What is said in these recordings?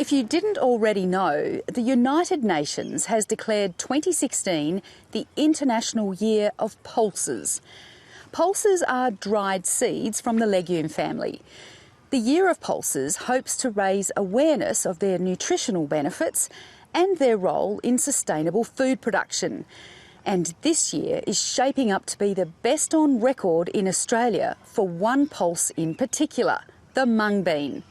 If you didn't already know, the United Nations has declared 2016 the International Year of Pulses. Pulses are dried seeds from the legume family. The Year of Pulses hopes to raise awareness of their nutritional benefits and their role in sustainable food production. And this year is shaping up to be the best on record in Australia for one pulse in particular, the mung bean.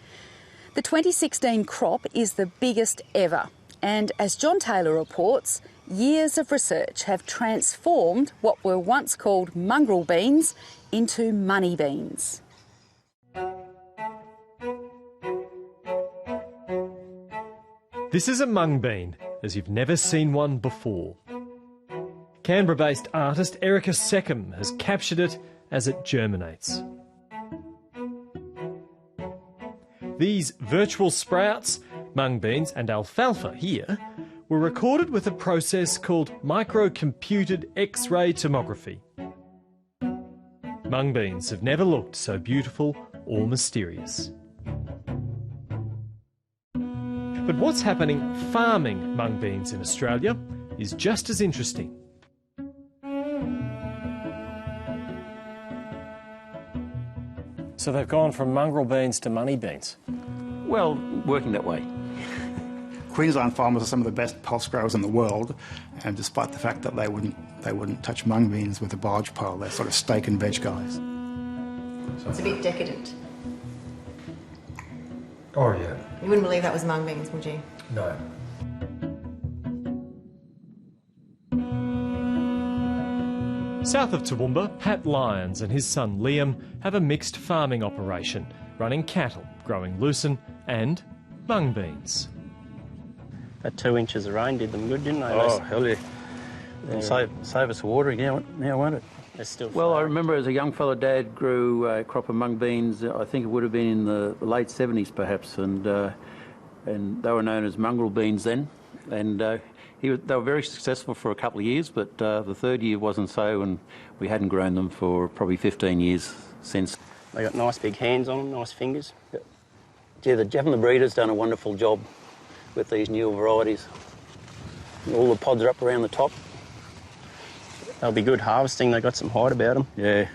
The 2016 crop is the biggest ever, and as John Taylor reports, years of research have transformed what were once called mongrel beans into money beans. This is a mung bean, as you've never seen one before. Canberra-based artist Erica Seckham has captured it as it germinates. These virtual sprouts, mung beans and alfalfa here, were recorded with a process called microcomputed X-ray tomography. Mung beans have never looked so beautiful or mysterious. But what's happening farming mung beans in Australia is just as interesting. So they've gone from mongrel beans to money beans? Well, working that way. Queensland farmers are some of the best pulse growers in the world, and despite the fact that they wouldn't touch mung beans with a barge pole, they're sort of steak and veg guys. It's a bit decadent. Oh yeah. You wouldn't believe that was mung beans, would you? No. South of Toowoomba, Pat Lyons and his son Liam have a mixed farming operation, running cattle, growing lucerne and mung beans. That 2 inches of rain did them good, didn't they? Oh, hell yeah. Save us watering now, won't it? They're still Well, I remember as a young fella, Dad grew a crop of mung beans. I think it would have been in the late 70s perhaps, and they were known as mongrel beans then. And they were very successful for a couple of years, but the third year wasn't so, and we hadn't grown them for probably 15 years since. They got nice big hands on them, nice fingers. Yeah, Jeff and the breeder's done a wonderful job with these newer varieties. All the pods are up around the top. They'll be good harvesting, they've got some height about them. Yeah.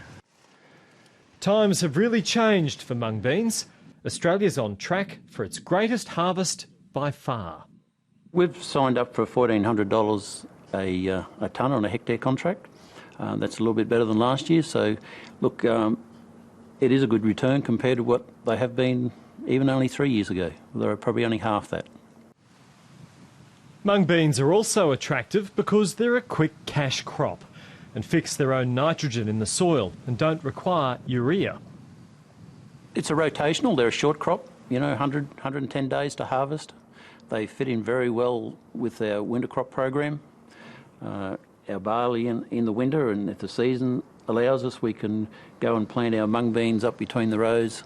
Times have really changed for mung beans. Australia's on track for its greatest harvest by far. We've signed up for $1,400 a tonne on a hectare contract. That's a little bit better than last year. So, look, it is a good return compared to what they have been even only 3 years ago. They're probably only half that. Mung beans are also attractive because they're a quick cash crop and fix their own nitrogen in the soil and don't require urea. It's a rotational. They're a short crop, 100, 110 days to harvest. They fit in very well with our winter crop program. Our barley in the winter, and if the season allows us, we can go and plant our mung beans up between the rows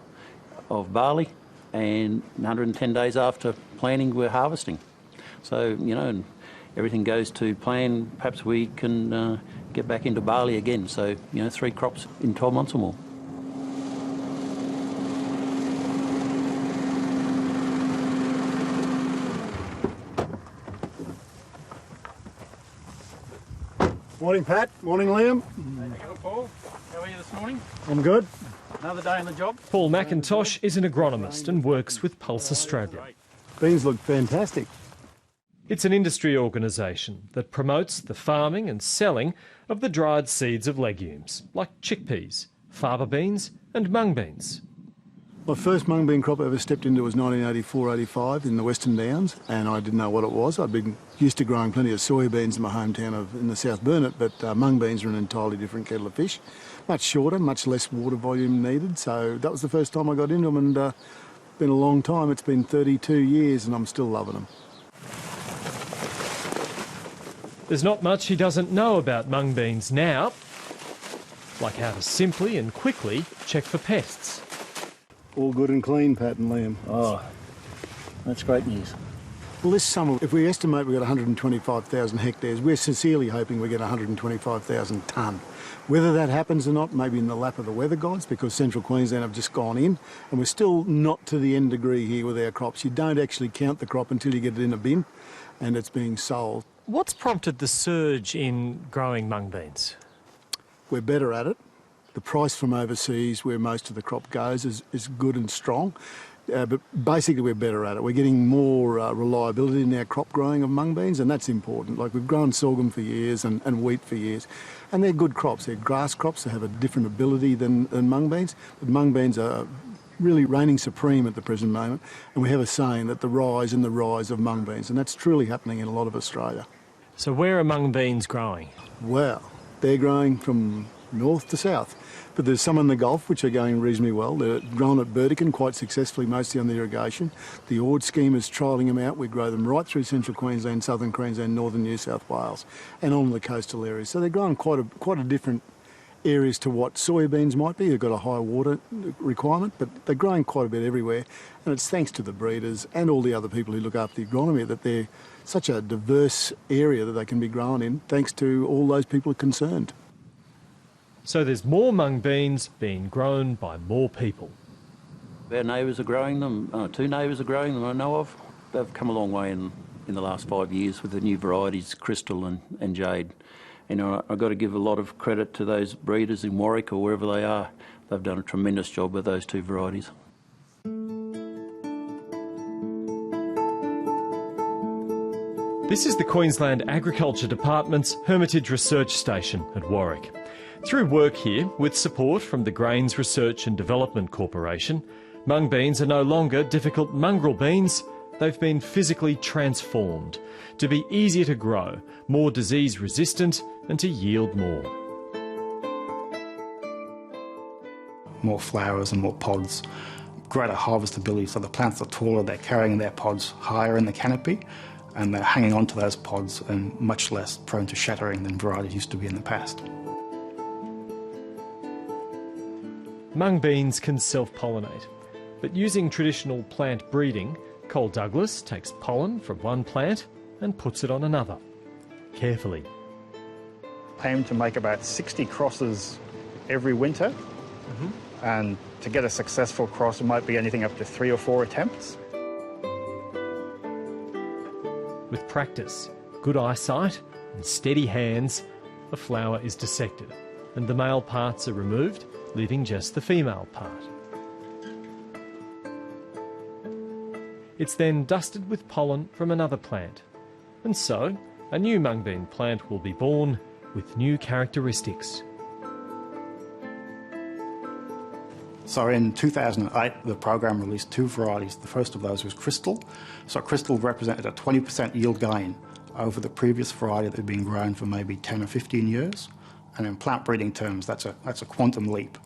of barley, and 110 days after planting, we're harvesting. So, and everything goes to plan, perhaps we can get back into barley again. So, 3 crops in 12 months or more. Morning, Pat. Morning, Liam. Hello, Paul. How are you this morning? I'm good. Another day on the job? Paul McIntosh is an agronomist and works with Pulse Australia. Beans look fantastic. It's an industry organisation that promotes the farming and selling of the dried seeds of legumes, like chickpeas, faba beans and mung beans. My first mung bean crop I ever stepped into was 1984-85 in the Western Downs, and I didn't know what it was. I'd been used to growing plenty of soybeans in my hometown in the South Burnett, but mung beans are an entirely different kettle of fish. Much shorter, much less water volume needed, so that was the first time I got into them, and it's been a long time. It's been 32 years and I'm still loving them. There's not much he doesn't know about mung beans now, like how to simply and quickly check for pests. All good and clean, Pat and Liam. Oh, that's great news. Well, this summer, if we estimate we've got 125,000 hectares, we're sincerely hoping we get 125,000 tonne. Whether that happens or not, maybe in the lap of the weather gods, because central Queensland have just gone in, and we're still not to the end degree here with our crops. You don't actually count the crop until you get it in a bin and it's being sold. What's prompted the surge in growing mung beans? We're better at it. The price from overseas, where most of the crop goes, is good and strong. But basically we're better at it. We're getting more reliability in our crop growing of mung beans, and that's important. Like, we've grown sorghum for years and wheat for years, and they're good crops. They're grass crops. They have a different ability than mung beans. But mung beans are really reigning supreme at the present moment, and we have a saying that the rise of mung beans, and that's truly happening in a lot of Australia. So where are mung beans growing? Well, they're growing from north to south. But there's some in the Gulf which are going reasonably well. They're grown at Burdekin quite successfully, mostly on the irrigation. The Ord scheme is trialling them out. We grow them right through central Queensland, southern Queensland, northern New South Wales, and on the coastal areas. So they're growing quite a different areas to what soybeans might be. They've got a high water requirement, but they're growing quite a bit everywhere. And it's thanks to the breeders and all the other people who look after the agronomy that they're such a diverse area that they can be grown in, thanks to all those people concerned. So there's more mung beans being grown by more people. Our neighbours are growing them, 2 neighbours are growing them I know of. They've come a long way in the last 5 years with the new varieties, Crystal and Jade. And I've got to give a lot of credit to those breeders in Warwick or wherever they are. They've done a tremendous job with those 2 varieties. This is the Queensland Agriculture Department's Hermitage Research Station at Warwick. Through work here, with support from the Grains Research and Development Corporation, mung beans are no longer difficult mongrel beans. They've been physically transformed to be easier to grow, more disease resistant and to yield more. More flowers and more pods, greater harvestability, so the plants are taller, they're carrying their pods higher in the canopy, and they're hanging onto those pods and much less prone to shattering than varieties used to be in the past. Mung beans can self-pollinate, but using traditional plant breeding, Cole Douglas takes pollen from one plant and puts it on another, carefully. I aim to make about 60 crosses every winter, and to get a successful cross it might be anything up to 3 or 4 attempts. With practice, good eyesight and steady hands, a flower is dissected and the male parts are removed, leaving just the female part. It's then dusted with pollen from another plant, and so a new mung bean plant will be born with new characteristics. So in 2008, the program released 2 varieties. The first of those was Crystal. So Crystal represented a 20% yield gain over the previous variety that had been grown for maybe 10 or 15 years. And in plant breeding terms, that's a quantum leap.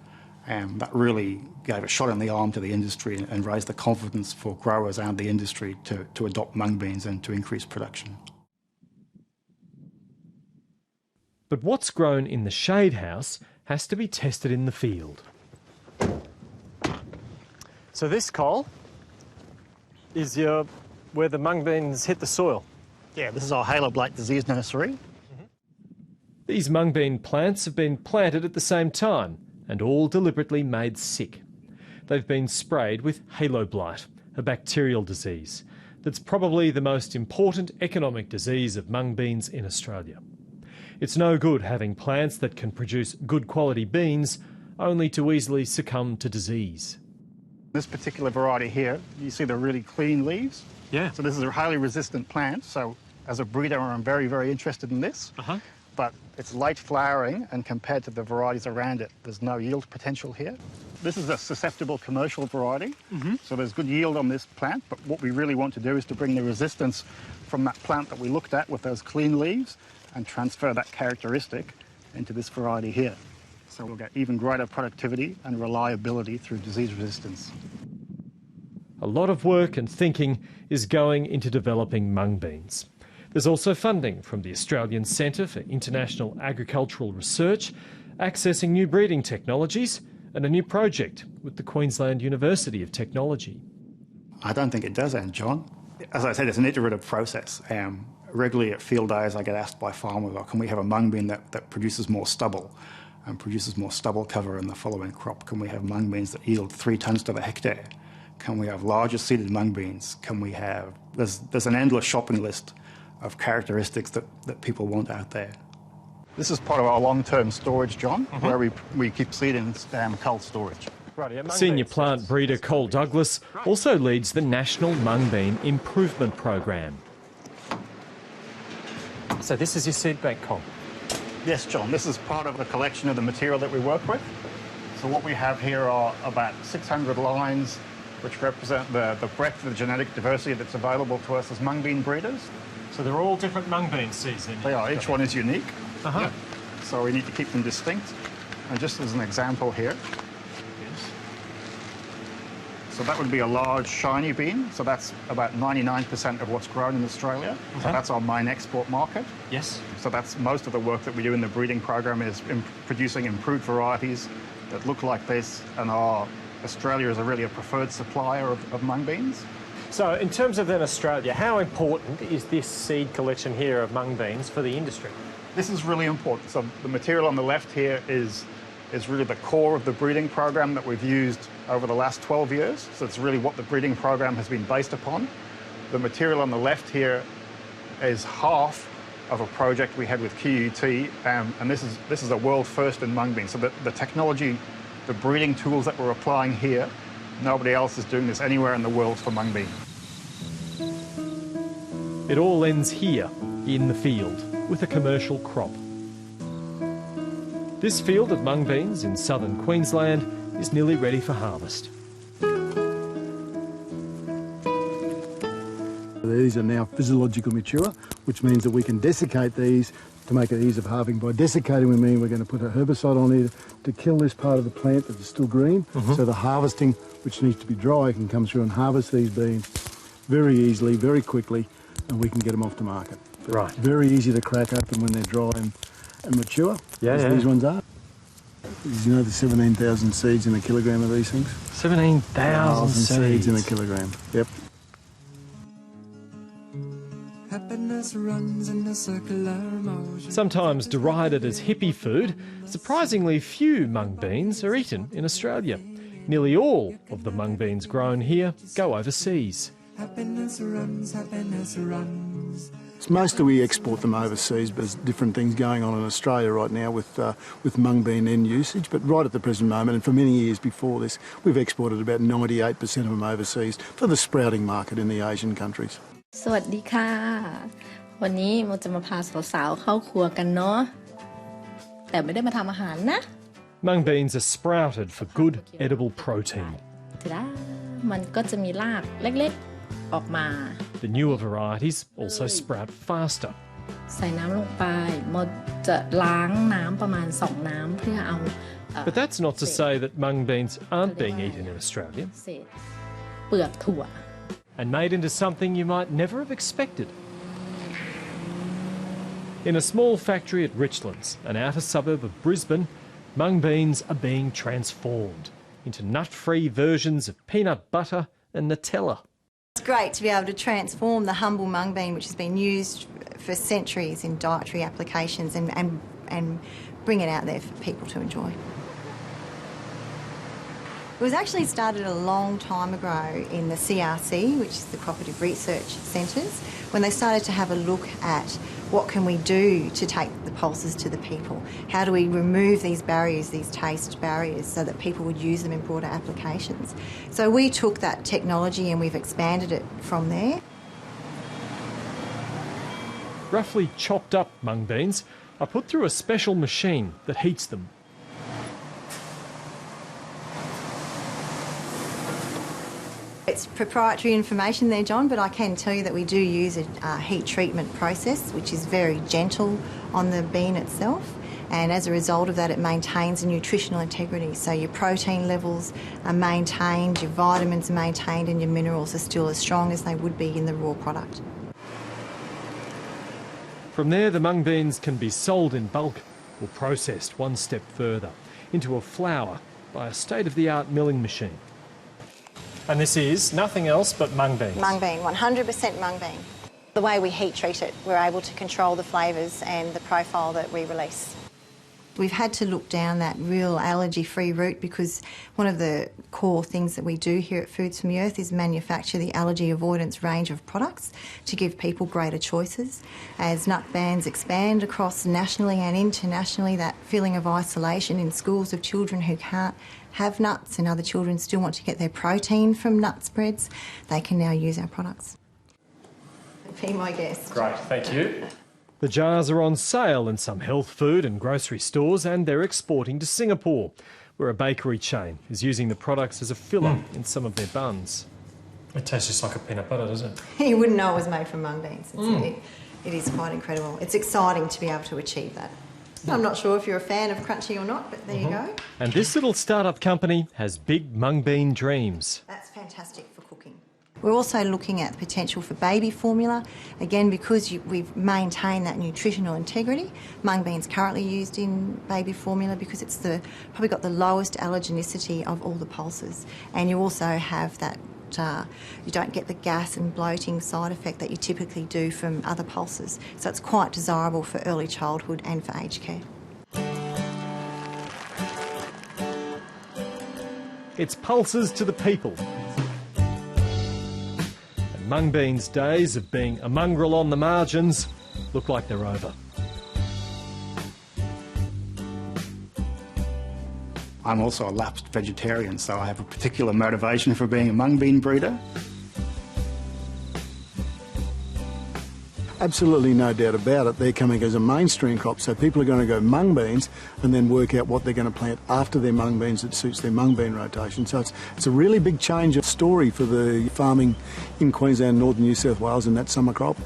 And that really gave a shot in the arm to the industry and raised the confidence for growers and the industry to adopt mung beans and to increase production. But what's grown in the shade house has to be tested in the field. So this, Cole, is where the mung beans hit the soil. Yeah, this is our halo blight disease nursery. These mung bean plants have been planted at the same time and all deliberately made sick. They've been sprayed with halo blight, a bacterial disease that's probably the most important economic disease of mung beans in Australia. It's no good having plants that can produce good quality beans only to easily succumb to disease. This particular variety here, you see the really clean leaves? Yeah. So this is a highly resistant plant, so as a breeder I'm very, very interested in this. But it's late flowering, and compared to the varieties around it, there's no yield potential here. This is a susceptible commercial variety, so there's good yield on this plant, but what we really want to do is to bring the resistance from that plant that we looked at with those clean leaves and transfer that characteristic into this variety here. So we'll get even greater productivity and reliability through disease resistance. A lot of work and thinking is going into developing mung beans. There's also funding from the Australian Centre for International Agricultural Research, accessing new breeding technologies, and a new project with the Queensland University of Technology. I don't think it does end, John. As I said, it's an iterative process. Regularly at field days I get asked by farmers, oh, can we have a mung bean that produces more stubble and produces more stubble cover in the following crop? Can we have mung beans that yield 3 tonnes to the hectare? Can we have larger seeded mung beans? Can we have... There's an endless shopping list of characteristics that people want out there. This is part of our long-term storage, John, where we keep seed in cold storage. Senior plant breeder Cole Douglas also leads the National Mung Bean Improvement Program. So this is your seed bank, Cole? Yes, John, this is part of the collection of the material that we work with. So what we have here are about 600 lines which represent the breadth of the genetic diversity that's available to us as mung bean breeders. So they're all different mung bean seeds in They are, each one is unique. Uh-huh. So we need to keep them distinct. And just as an example here, so that would be a large shiny bean. So that's about 99% of what's grown in Australia. So that's our main export market. Yes. So that's most of the work that we do in the breeding program is producing improved varieties that look like this, and Australia is really a preferred supplier of mung beans. So in terms of then Australia, how important is this seed collection here of mung beans for the industry? This is really important. So the material on the left here is really the core of the breeding program that we've used over the last 12 years. So it's really what the breeding program has been based upon. The material on the left here is half of a project we had with QUT, and this is a world first in mung beans. So the technology, the breeding tools that we're applying here, nobody else is doing this anywhere in the world for mung bean. It all ends here, in the field, with a commercial crop. This field of mung beans in southern Queensland is nearly ready for harvest. These are now physiological mature, which means that we can desiccate these to make it ease of halving. By desiccating, we mean we're going to put a herbicide on here to kill this part of the plant that is still green. So the harvesting, which needs to be dry, can come through and harvest these beans very easily, very quickly, and we can get them off the market. Right. Very easy to crack open when they're dry and mature, as these ones are. You know the 17,000 seeds in a kilogram of these things? 17,000 seeds in a kilogram, yep. Sometimes derided as hippie food, surprisingly few mung beans are eaten in Australia. Nearly all of the mung beans grown here go overseas. It's mostly we export them overseas, but there's different things going on in Australia right now with mung bean end usage. But right at the present moment, and for many years before this, we've exported about 98% of them overseas for the sprouting market in the Asian countries. สวัสดีค่ะวันนี้โมจะมาพาสาวๆเข้าครัวกันเนาะแต่ไม่ได้มาทำอาหารนะ Mung beans are sprouted for good edible protein. มันก็จะมีรากเล็กๆออกมา The newer varieties also sprout faster. ใส่น้ำลงไปโมจะล้างน้ำประมาณ2น้ำเพื่อเอา But that's not to say that mung beans aren't being eaten in Australia เศษเปลือกถั่ว and made into something you might never have expected. In a small factory at Richlands, an outer suburb of Brisbane, mung beans are being transformed into nut-free versions of peanut butter and Nutella. It's great to be able to transform the humble mung bean, which has been used for centuries in dietary applications, and bring it out there for people to enjoy. It was actually started a long time ago in the CRC, which is the Cooperative Research Centres, when they started to have a look at what can we do to take the pulses to the people. How do we remove these barriers, these taste barriers, so that people would use them in broader applications? So we took that technology and we've expanded it from there. Roughly chopped up mung beans are put through a special machine that heats them. It's proprietary information there, John, but I can tell you that we do use a heat treatment process, which is very gentle on the bean itself, and as a result of that it maintains the nutritional integrity. So your protein levels are maintained, your vitamins are maintained, and your minerals are still as strong as they would be in the raw product. From there, the mung beans can be sold in bulk or processed one step further into a flour by a state-of-the-art milling machine. And this is nothing else but mung beans? Mung bean, 100% mung bean. The way we heat treat it, we're able to control the flavours and the profile that we release. We've had to look down that real allergy-free route because one of the core things that we do here at Foods from the Earth is manufacture the allergy avoidance range of products to give people greater choices. As nut bans expand across nationally and internationally, that feeling of isolation in schools of children who can't have nuts and other children still want to get their protein from nut spreads, they can now use our products. Be my guest. Great, thank you. The jars are on sale in some health food and grocery stores, and they're exporting to Singapore, where a bakery chain is using the products as a filler in some of their buns. It tastes just like a peanut butter, doesn't it? You wouldn't know it was made from mung beans. It is quite incredible. It's exciting to be able to achieve that. I'm not sure if you're a fan of crunchy or not, but there you go. And this little start-up company has big mung bean dreams. That's fantastic for cooking. We're also looking at the potential for baby formula. Again, because we've maintained that nutritional integrity, mung beans currently used in baby formula because it's probably got the lowest allergenicity of all the pulses. And you also have that, you don't get the gas and bloating side effect that you typically do from other pulses. So it's quite desirable for early childhood and for aged care. It's pulses to the people. Mung beans' days of being a mongrel on the margins look like they're over. I'm also a lapsed vegetarian, so I have a particular motivation for being a mung bean breeder. Absolutely no doubt about it. They're coming as a mainstream crop, so people are going to go mung beans and then work out what they're going to plant after their mung beans that suits their mung bean rotation. So it's a really big change of story for the farming in Queensland, northern New South Wales in that summer crop.